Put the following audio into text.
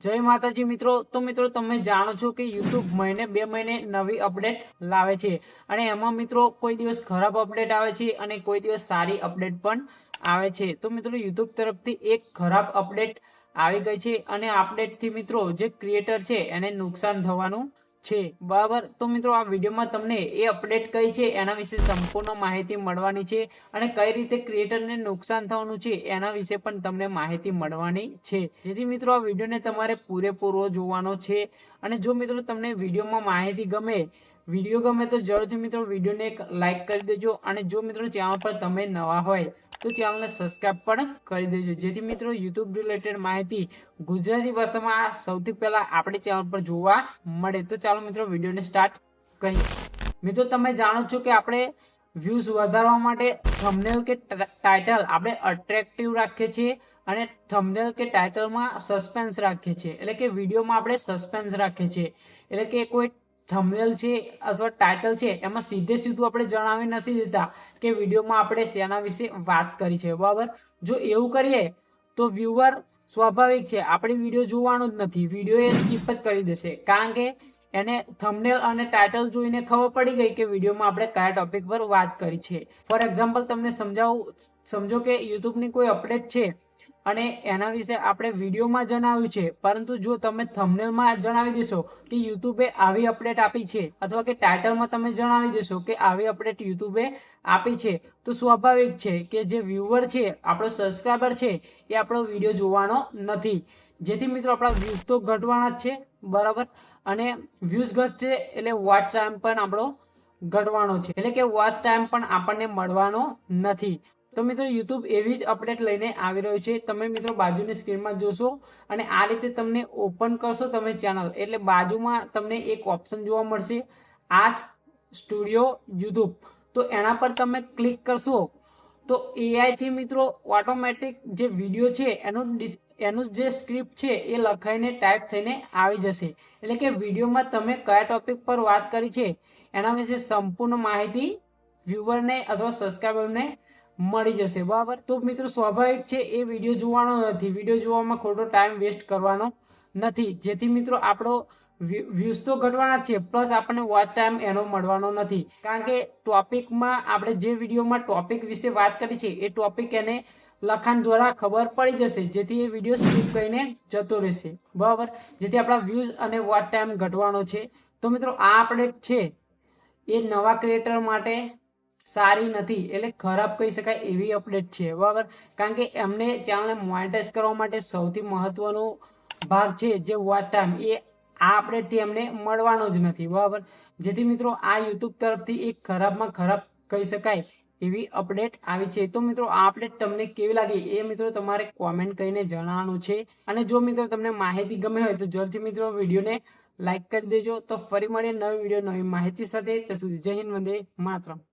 જય માતાજી મિત્રો। તો મિત્રો તમે જાણો છો કે YouTube મહિને 2 મહિને નવી અપડેટ લાવે છે અને એમાં મિત્રો કોઈ દિવસ ખરાબ અપડેટ આવે છે અને કોઈ દિવસ સારી અપડેટ પણ આવે છે। તો મિત્રો YouTube તરફથી એક ખરાબ અપડેટ આવી ગઈ છે અને અપડેટ થી મિત્રો જે ક્રિએટર છે એને નુકસાન થવાનું છે, બરાબર। તો મિત્રો આ વિડીયોમાં તમને એ અપડેટ કઈ છે એના વિશે સંપૂર્ણ માહિતી મળવાની છે અને કઈ રીતે ક્રિએટરને નુકસાન થવાનું છે એના વિશે પણ તમને માહિતી મળવાની છે, જેથી મિત્રો આ વિડીયોને તમારે પૂરેપૂરો જોવાનો છે। અને જો મિત્રો તમને વિડીયોમાં માહિતી ગમે, વિડીયો ગમે તો જરૂરથી મિત્રો વિડીયોને એક લાઈક કરી દેજો અને જો મિત્રો ચેનલ પર તમે નવા હોય તો ચેનલને સબસ્ક્રાઇબ પણ કરી દેજો, જેથી મિત્રો YouTube રિલેટેડ માહિતી ગુજરાતી ભાષામાં સૌથી પહેલા આપણી ચેનલ પર જોવા મળે। તો ચાલો મિત્રો વિડીયોને સ્ટાર્ટ કરીએ। મિત્રો તમે જાણો છો કે આપણે વ્યૂઝ વધારવા માટે થંબનેલ કે ટાઇટલ આપણે અટ્રેક્ટિવ રાખીએ છીએ અને થંબનેલ કે ટાઇટલમાં સસ્પેન્સ રાખીએ છીએ, એટલે કે વિડીયોમાં આપણે સસ્પેન્સ રાખીએ છીએ, એટલે કે કોઈ થંબનેલ છે અથવા ટાઇટલ છે એમાં સીધે સીધું આપણે જણાવી નથી દેતા કે વિડીયોમાં આપણે શેના વિશે વાત કરી છે, બરાબર। જો એવું કરીએ તો વ્યુઅર સ્વાભાવિક છે આપણી વિડીયો જોવાનું જ નથી, વિડીયો એ સ્કીપ જ કરી દેશે, કારણ કે એને થંબનેલ અને ટાઇટલ જોઈને ખબર પડી ગઈ કે વિડીયોમાં આપણે કયા ટોપિક પર વાત કરી છે। ફોર એક્ઝામ્પલ તમને સમજો કે યુટ્યુબની કોઈ અપડેટ છે અને એના વિશે આપણે વિડીયોમાં જણાવ્યું છે, પરંતુ જો તમે થંબનેલમાં જણાવી દેશો કે યુટ્યુબે આવી અપડેટ આપી છે અથવા કે ટાઇટલમાં તમે જણાવી દેશો કે આવી અપડેટ યુટ્યુબે આપી છે, તો સ્વાભાવિક છે કે જે વ્યુઅર છે, આપણો સબસ્ક્રાઈબર છે, એ આપણો વિડીયો જોવાનો નથી, જેથી મિત્રો આપણા વ્યૂઝ તો ઘટવાના જ છે, બરાબર। અને વ્યૂઝ ઘટશે એટલે વોચ ટાઈમ પણ આપણો ઘટવાનો છે, એટલે કે વોચ ટાઈમ પણ આપણને મળવાનો નથી। તો મિત્રો YouTube એવી જ અપડેટ લઈને આવી રહ્યું છે, તમે મિત્રો બાજુની સ્ક્રીનમાં જોશો અને આ રીતે તમને ઓપન કરશો તમે ચેનલ, એટલે બાજુમાં તમને એક ઓપ્શન જોવા મળશે આસ્ક સ્ટુડિયો YouTube, તો એના પર તમે ક્લિક કરશો તો AI થી મિત્રો ઓટોમેટિક જે વિડીયો છે એનું જે સ્ક્રિપ્ટ છે એ લખાઈને ટાઈપ થઈને આવી જશે, એટલે કે વિડીયોમાં તમે કયા ટોપિક પર વાત કરી છે એના વિશે સંપૂર્ણ માહિતી વ્યુઅરને અથવા સબસ્ક્રાઈબરને મળી જશે, બરાબર। તો મિત્રો સ્વાભાવિક છે એ વિડીયો જોવાનો નથી, વિડીયો જોવામાં ખોટો ટાઈમ વેસ્ટ કરવાનો નથી, જેથી મિત્રો આપણો વ્યૂઝ તો ઘટવાના છે પ્લસ આપણને વોચ ટાઈમ એનો મળવાનો નથી, કારણ કે ટોપિકમાં આપણે જે વિડીયોમાં ટોપિક વિશે વાત કરી છે એ ટોપિક એને લખાણ દ્વારા ખબર પડી જશે, જેથી એ વિડીયો સ્કીપ કરીને જતો રહેશે, બરાબર, જેથી આપણા વ્યૂઝ અને વોચ ટાઈમ ઘટવાનો છે। તો મિત્રો આ અપડેટ છે એ નવા ક્રિએટર માટે સારી નથી, એટલે ખરાબ કહી શકાય એવી અપડેટ છે, બરાબર, કારણ કે એમને ચેનલને મોનેટાઇઝ કરવા માટે સૌથી મહત્વનો ભાગ છે જે વોચ ટાઈમ, એ આ અપડેટથી એમને મળવાનો જ નથી, બરાબર, જેથી મિત્રો આ YouTube તરફથી એક ખરાબમાં ખરાબ કહી શકાય એવી અપડેટ આવી છે। તો મિત્રો આ અપડેટ તમને કેવી લાગી એ મિત્રો તમારે કોમેન્ટ કરીને જણાવવાનું છે, અને જો મિત્રો તમને માહિતી ગમે હોય તો જરૂરથી મિત્રો વિડીયોને લાઈક કરી દેજો। તો ફરી મળીએ નવી વિડીયો નવી માહિતી સાથે, ત્યાં સુધી જય હિન્દ, વંદે માતરમ।